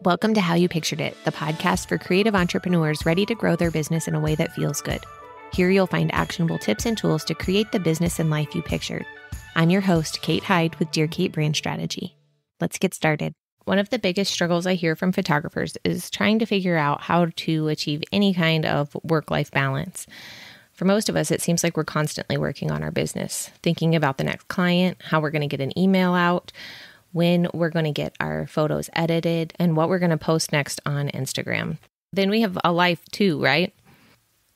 Welcome to How You Pictured It, the podcast for creative entrepreneurs ready to grow their business in a way that feels good. Here you'll find actionable tips and tools to create the business and life you pictured. I'm your host, Kate Hyde with Dear Kate Brand Strategy. Let's get started. One of the biggest struggles I hear from photographers is trying to figure out how to achieve any kind of work-life balance. For most of us, it seems like we're constantly working on our business, thinking about the next client, how we're going to get an email out, when we're going to get our photos edited, and what we're going to post next on Instagram. Then we have a life too, right?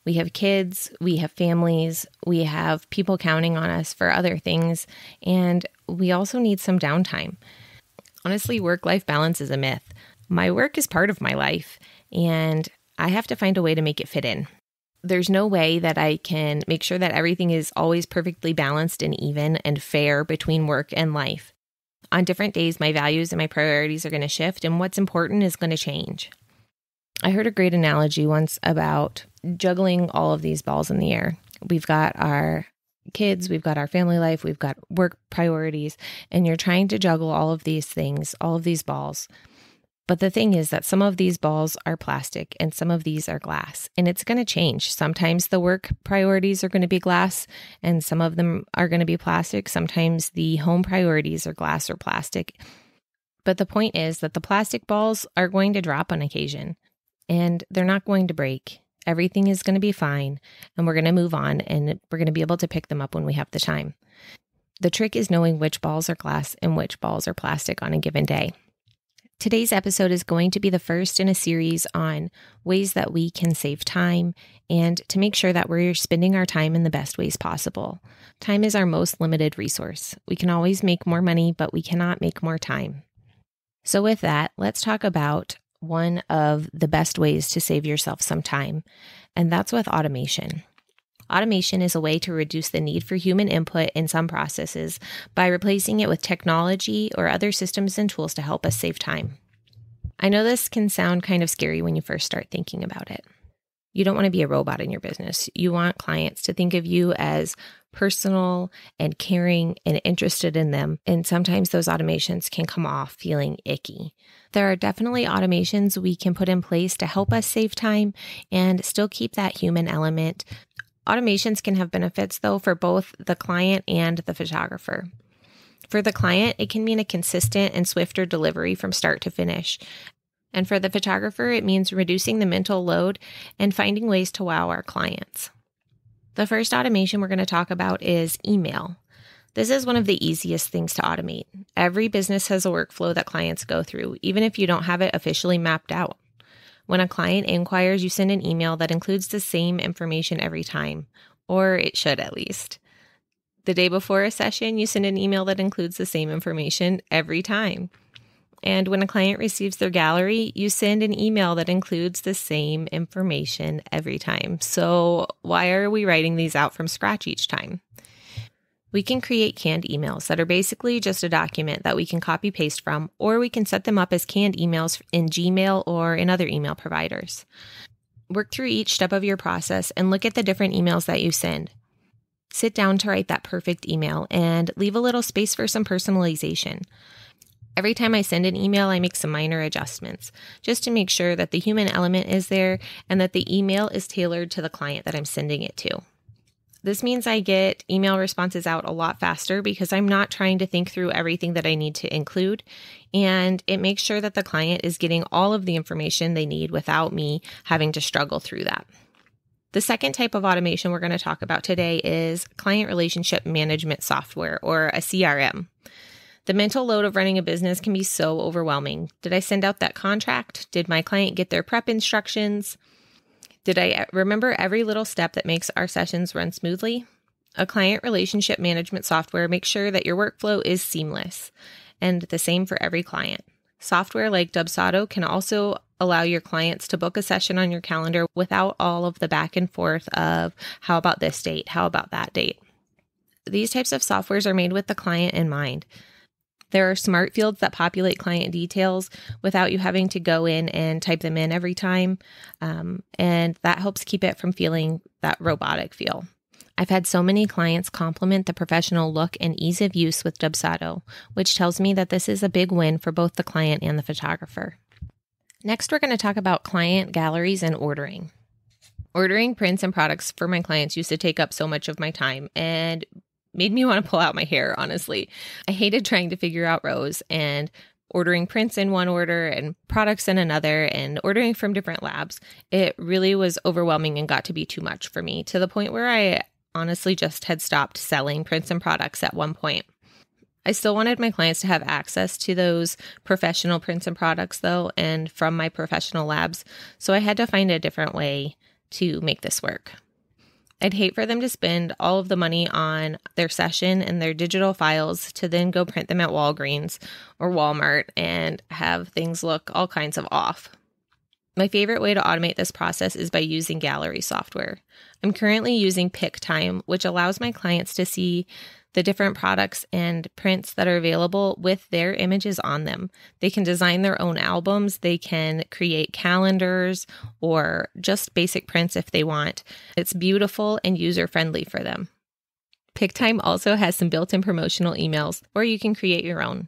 We have kids, we have families, we have people counting on us for other things, and we also need some downtime. Honestly, work-life balance is a myth. My work is part of my life, and I have to find a way to make it fit in. There's no way that I can make sure that everything is always perfectly balanced and even and fair between work and life. On different days, my values and my priorities are going to shift, and what's important is going to change. I heard a great analogy once about juggling all of these balls in the air. We've got our kids, we've got our family life, we've got work priorities, and you're trying to juggle all of these things, all of these balls. But the thing is that some of these balls are plastic and some of these are glass, and it's going to change. Sometimes the work priorities are going to be glass and some of them are going to be plastic. Sometimes the home priorities are glass or plastic. But the point is that the plastic balls are going to drop on occasion and they're not going to break. Everything is going to be fine and we're going to move on and we're going to be able to pick them up when we have the time. The trick is knowing which balls are glass and which balls are plastic on a given day. Today's episode is going to be the first in a series on ways that we can save time and to make sure that we're spending our time in the best ways possible. Time is our most limited resource. We can always make more money, but we cannot make more time. So with that, let's talk about one of the best ways to save yourself some time, and that's with automation. Automation is a way to reduce the need for human input in some processes by replacing it with technology or other systems and tools to help us save time. I know this can sound kind of scary when you first start thinking about it. You don't want to be a robot in your business. You want clients to think of you as personal and caring and interested in them, and sometimes those automations can come off feeling icky. There are definitely automations we can put in place to help us save time and still keep that human element. Automations can have benefits, though, for both the client and the photographer. For the client, it can mean a consistent and swifter delivery from start to finish. And for the photographer, it means reducing the mental load and finding ways to wow our clients. The first automation we're going to talk about is email. This is one of the easiest things to automate. Every business has a workflow that clients go through, even if you don't have it officially mapped out. When a client inquires, you send an email that includes the same information every time, or it should at least. The day before a session, you send an email that includes the same information every time. And when a client receives their gallery, you send an email that includes the same information every time. So why are we writing these out from scratch each time? We can create canned emails that are basically just a document that we can copy paste from, or we can set them up as canned emails in Gmail or in other email providers. Work through each step of your process and look at the different emails that you send. Sit down to write that perfect email and leave a little space for some personalization. Every time I send an email, I make some minor adjustments just to make sure that the human element is there and that the email is tailored to the client that I'm sending it to. This means I get email responses out a lot faster because I'm not trying to think through everything that I need to include, and it makes sure that the client is getting all of the information they need without me having to struggle through that. The second type of automation we're going to talk about today is client relationship management software, or a CRM. The mental load of running a business can be so overwhelming. Did I send out that contract? Did my client get their prep instructions? Did I remember every little step that makes our sessions run smoothly? A client relationship management software makes sure that your workflow is seamless, and the same for every client. Software like Dubsado can also allow your clients to book a session on your calendar without all of the back and forth of how about this date, how about that date. These types of softwares are made with the client in mind. There are smart fields that populate client details without you having to go in and type them in every time. And that helps keep it from feeling that robotic feel. I've had so many clients compliment the professional look and ease of use with Dubsado, which tells me that this is a big win for both the client and the photographer. Next, we're going to talk about client galleries and ordering. Ordering prints and products for my clients used to take up so much of my time and made me want to pull out my hair, honestly. I hated trying to figure out rows and ordering prints in one order and products in another and ordering from different labs. It really was overwhelming and got to be too much for me, to the point where I honestly just had stopped selling prints and products at one point. I still wanted my clients to have access to those professional prints and products though, and from my professional labs, so I had to find a different way to make this work. I'd hate for them to spend all of the money on their session and their digital files to then go print them at Walgreens or Walmart and have things look all kinds of off. My favorite way to automate this process is by using gallery software. I'm currently using PickTime, which allows my clients to see the different products and prints that are available with their images on them. They can design their own albums, they can create calendars or just basic prints if they want. It's beautiful and user-friendly for them. PickTime also has some built-in promotional emails, or you can create your own.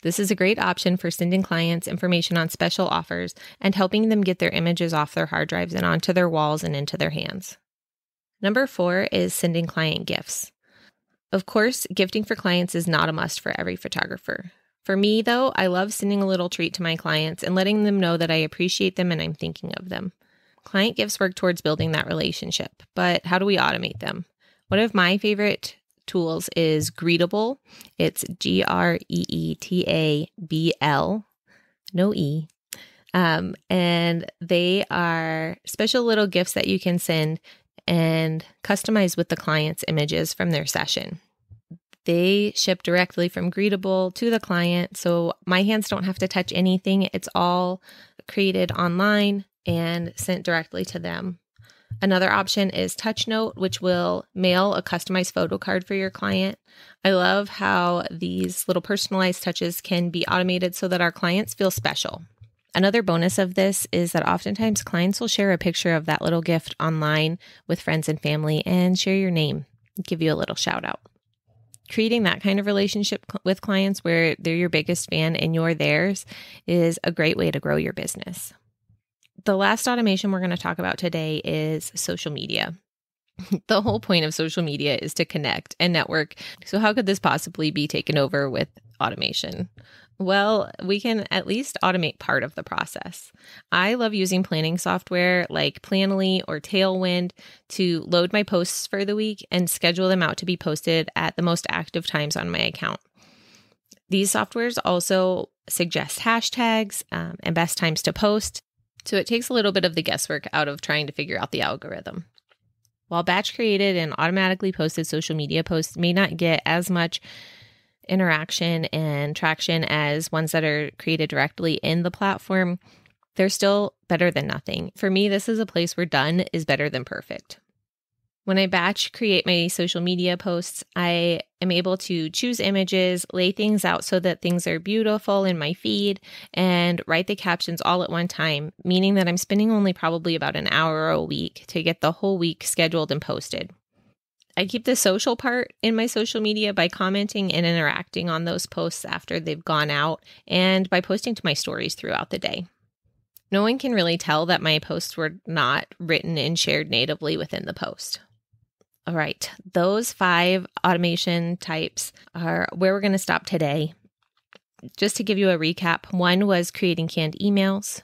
This is a great option for sending clients information on special offers and helping them get their images off their hard drives and onto their walls and into their hands. Number 4 is sending client gifts. Of course, gifting for clients is not a must for every photographer. For me, though, I love sending a little treat to my clients and letting them know that I appreciate them and I'm thinking of them. Client gifts work towards building that relationship, but how do we automate them? One of my favorite tools is Greetable. It's Greetabl, no E. And they are special little gifts that you can send and customize with the client's images from their session. They ship directly from Greetable to the client, so my hands don't have to touch anything. It's all created online and sent directly to them. Another option is TouchNote, which will mail a customized photo card for your client. I love how these little personalized touches can be automated so that our clients feel special. Another bonus of this is that oftentimes clients will share a picture of that little gift online with friends and family and share your name, give you a little shout out. Creating that kind of relationship with clients where they're your biggest fan and you're theirs is a great way to grow your business. The last automation we're going to talk about today is social media. The whole point of social media is to connect and network. So how could this possibly be taken over with automation? Well, we can at least automate part of the process. I love using planning software like Planoly or Tailwind to load my posts for the week and schedule them out to be posted at the most active times on my account. These softwares also suggest hashtags and best times to post, so it takes a little bit of the guesswork out of trying to figure out the algorithm. While batch created and automatically posted social media posts may not get as much interaction and traction as ones that are created directly in the platform, they're still better than nothing. For me, this is a place where done is better than perfect. When I batch create my social media posts, I am able to choose images, lay things out so that things are beautiful in my feed, and write the captions all at one time, meaning that I'm spending only probably about an hour a week to get the whole week scheduled and posted. I keep the social part in my social media by commenting and interacting on those posts after they've gone out and by posting to my stories throughout the day. No one can really tell that my posts were not written and shared natively within the post. All right, those 5 automation types are where we're going to stop today. Just to give you a recap, 1 was creating canned emails.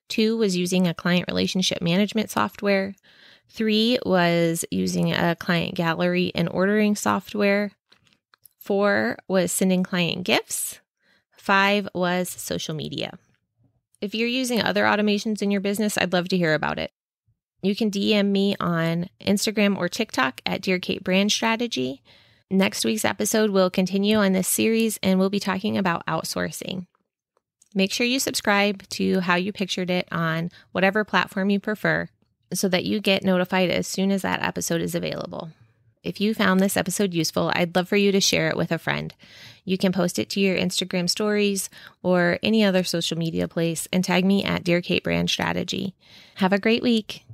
2 was using a client relationship management software. 3 was using a client gallery and ordering software. 4 was sending client gifts. 5 was social media. If you're using other automations in your business, I'd love to hear about it. You can DM me on Instagram or TikTok at Dear Kate Brand Strategy. Next week's episode will continue on this series and we'll be talking about outsourcing. Make sure you subscribe to How You Pictured It on whatever platform you prefer, so that you get notified as soon as that episode is available. If you found this episode useful, I'd love for you to share it with a friend. You can post it to your Instagram stories or any other social media place and tag me at Dear Kate Brand Strategy. Have a great week.